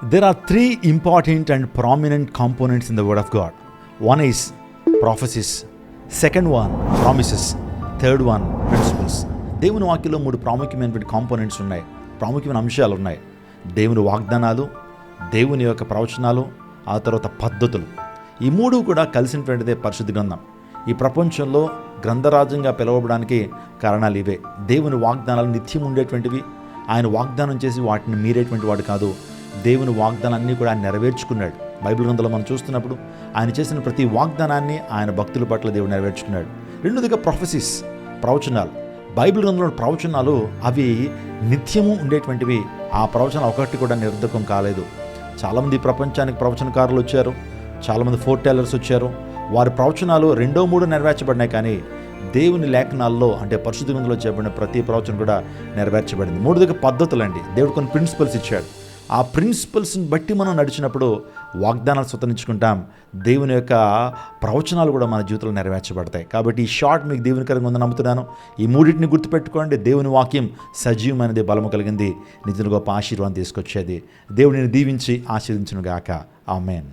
There are three important and prominent components in the Word of God. One is prophecies, second one promises, third one principles. దేవుని వాక్యంలో 3 ప్రాముఖ్యమైనటువంటి components ఉన్నాయి, ప్రాముఖ్యమైన అంశాలు ఉన్నాయి. దేవుని వాగ్దానాలు, దేవుని యొక్క ప్రవచనాలు, ఆ తర్వాత పద్ధతులు. ఈ 3 కూడా కలిసినటువంటిదే పరిశుద్ధ గ్రంథం. ఈ ప్రపంచంలో గ్రంథరాజ్యంగా పిలువబడడానికి కారణాలు ఇవే. దేవుని వాగ్దానాలు నిత్యం ఉండేటువంటివి. ఆయన వాగ్దానం చేసి వాటిని మీరేటువంటి వాడు కాదు. దేవుని వాగ్దానాన్ని కూడా ఆయన నెరవేర్చుకున్నాడు. బైబిల్ గ్రంథంలో మనం చూస్తున్నప్పుడు ఆయన చేసిన ప్రతి వాగ్దానాన్ని ఆయన భక్తుల పట్ల దేవుడు నెరవేర్చుకున్నాడు. రెండోదిగా ప్రొఫెసీస్, ప్రవచనాలు. బైబిల్ గ్రంథంలో ప్రవచనాలు అవి నిత్యము ఉండేటువంటివి. ఆ ప్రవచనం ఒకటి కూడా నిరర్ధకం కాలేదు. చాలామంది ప్రపంచానికి ప్రవచనకారులు వచ్చారు, చాలామంది ఫోర్ టెల్లర్స్ వచ్చారు. వారి ప్రవచనాలు 2, 3 నెరవేర్చబడినాయి, కానీ దేవుని లేఖనాల్లో అంటే పరిశుద్ధ గ్రంథంలో చెప్పబడిన ప్రతి ప్రవచనం కూడా నెరవేర్చబడింది. 3 పద్ధతులండి. దేవుడు కొన్ని ప్రిన్సిపల్స్ ఇచ్చాడు. ఆ ప్రిన్సిపల్స్ని బట్టి మనం నడిచినప్పుడు వాగ్దానాలు స్వతంత్రించుకుంటాం. దేవుని యొక్క ప్రవచనాలు కూడా మన జీవితంలో నెరవేర్చబడతాయి. కాబట్టి ఈ షార్ట్ మీకు దేవునికరంగా ఉందని నమ్ముతున్నాను. ఈ 3 గుర్తుపెట్టుకోండి. దేవుని వాక్యం సజీవమైనది, బలము కలిగింది, నిజంగా గొప్ప ఆశీర్వాదం తీసుకొచ్చేది. దేవుడిని దీవించి ఆశీర్వదించును గాక. ఆమేన్.